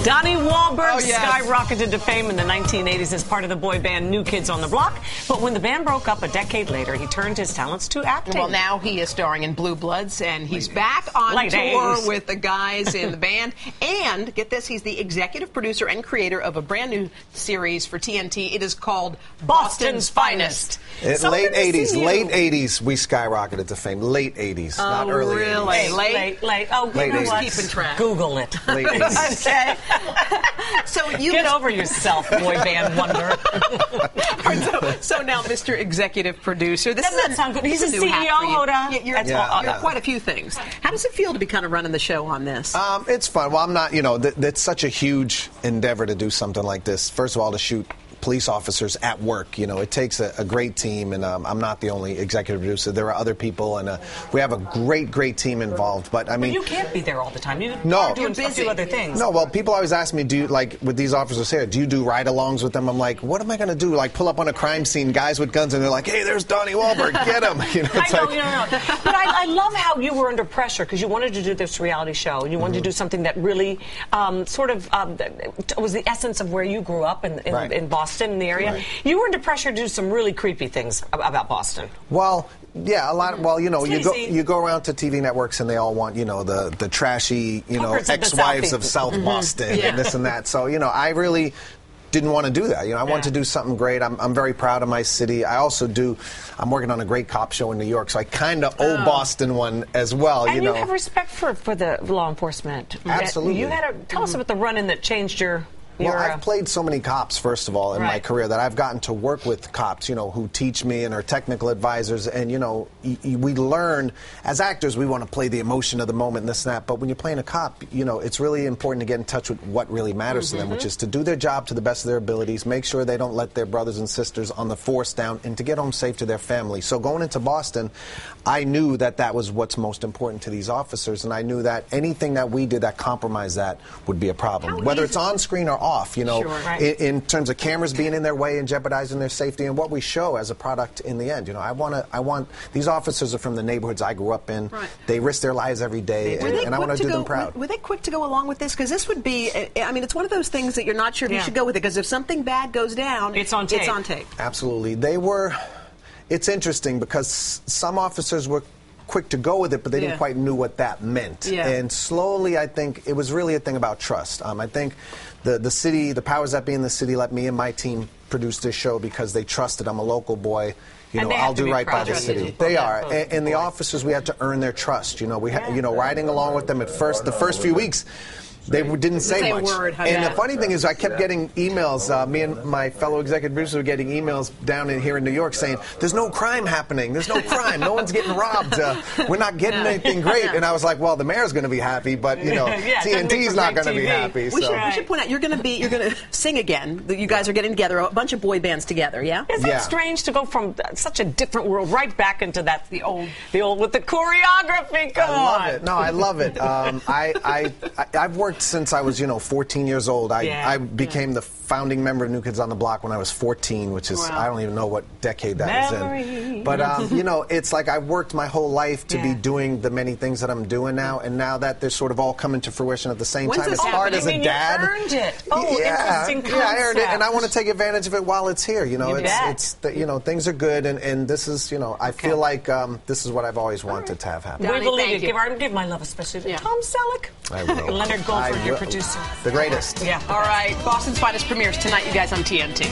Donnie Wahlberg skyrocketed to fame in the 1980s as part of the boy band New Kids on the Block. But when the band broke up a decade later, he turned his talents to acting. Well, now he is starring in Blue Bloods, and he's back on tour with the guys in the band. And, get this, he's the executive producer and creator of a brand new series for TNT. It is called Boston's Finest. Late 80s, we skyrocketed to fame. Late 80s, not early 80s. Late. Oh, late 80s. Keeping track. Google it. Late 80s. Okay. So you Get over yourself, boy band wonder. So now, Mr. Executive Producer, Doesn't that sound good? He's a CEO, Hoda. You're quite a few things. How does it feel to be kind of running the show on this? It's fun. Well, I'm not, it's such a huge endeavor to do something like this. First of all, to shoot police officers at work. It takes a great team, and I'm not the only executive producer. There are other people, and we have a great team involved. But I mean, you can't be there all the time. You're doing a few other things. No, well, people always ask me, with these officers here, do you do ride-alongs with them? I'm like, what am I going to do? Like, pull up on a crime scene, guys with guns, and they're like, hey, there's Donnie Wahlberg, get him. I know. But I love how you were under pressure because you wanted to do this reality show, and you wanted to do something that really was the essence of where you grew up in Boston, in the area. Right. You were under pressure to do some really creepy things about Boston. Well, yeah, a lot. Well, you go around to TV networks and they all want, the trashy, ex-wives of South Boston and this and that. So, I really didn't want to do that. I want to do something great. I'm very proud of my city. I'm working on a great cop show in New York, so I kind of owe Boston one as well. And you have respect for the law enforcement. Absolutely. Tell us about the run-in that changed your... Well, I've played so many cops, first of all, in my career that I've gotten to work with cops, who teach me and are technical advisors. And, we learn, as actors, we want to play the emotion of the moment and this and that. But when you're playing a cop, it's really important to get in touch with what really matters to them, which is to do their job to the best of their abilities, make sure they don't let their brothers and sisters on the force down, and to get home safe to their family. So going into Boston, I knew that was what's most important to these officers, and I knew that anything that we did that compromised that would be a problem, whether it's on screen or off, in terms of cameras being in their way and jeopardizing their safety and what we show as a product in the end. I want these officers are from the neighborhoods I grew up in. Right. They risk their lives every day, and I want to do them proud. Were they quick to go along with this? Because this would be, it's one of those things that you're not sure if you should go with it, because if something bad goes down, it's on tape. It's on tape. Absolutely. It's interesting because some officers were quick to go with it, but they didn't quite knew what that meant. Yeah. And slowly, I think, it was really a thing about trust. I think the city, the powers that be in the city, let me and my team produce this show because they trusted I'm a local boy. I'll do right by the city. They are. And the officers, we had to earn their trust. Riding along with them the first few weeks, they didn't say much. And the funny thing is, I kept getting emails. Me and my fellow executive producers were getting emails down here in New York saying, there's no crime happening. There's no crime. No one's getting robbed. We're not getting anything great. And I was like, well, the mayor's going to be happy, but, TNT's not going to be happy. We should point out, you're going to sing again. You guys are getting together, a bunch of boy bands together, yeah? Isn't it strange to go from such a different world right back into that, the old with the choreography? Come on. I love it. No, I love it. I've worked since I was, 14 years old. I became the founding member of New Kids on the Block when I was 14, which is, I don't even know what decade that was in. But, it's like I've worked my whole life to be doing the many things that I'm doing now, and now that they're sort of all coming to fruition at the same time. It's hard as a dad. You earned it. Interesting concept. Yeah, I earned it, and I want to take advantage of it while it's here. Things are good, and this is, I feel like this is what I've always wanted to have happen. We believe you. Give my love especially to Tom Selleck. I will. Leonard Goldberg, your producer. The greatest. Yeah. All right. Boston's Finest premieres tonight, you guys, on TNT.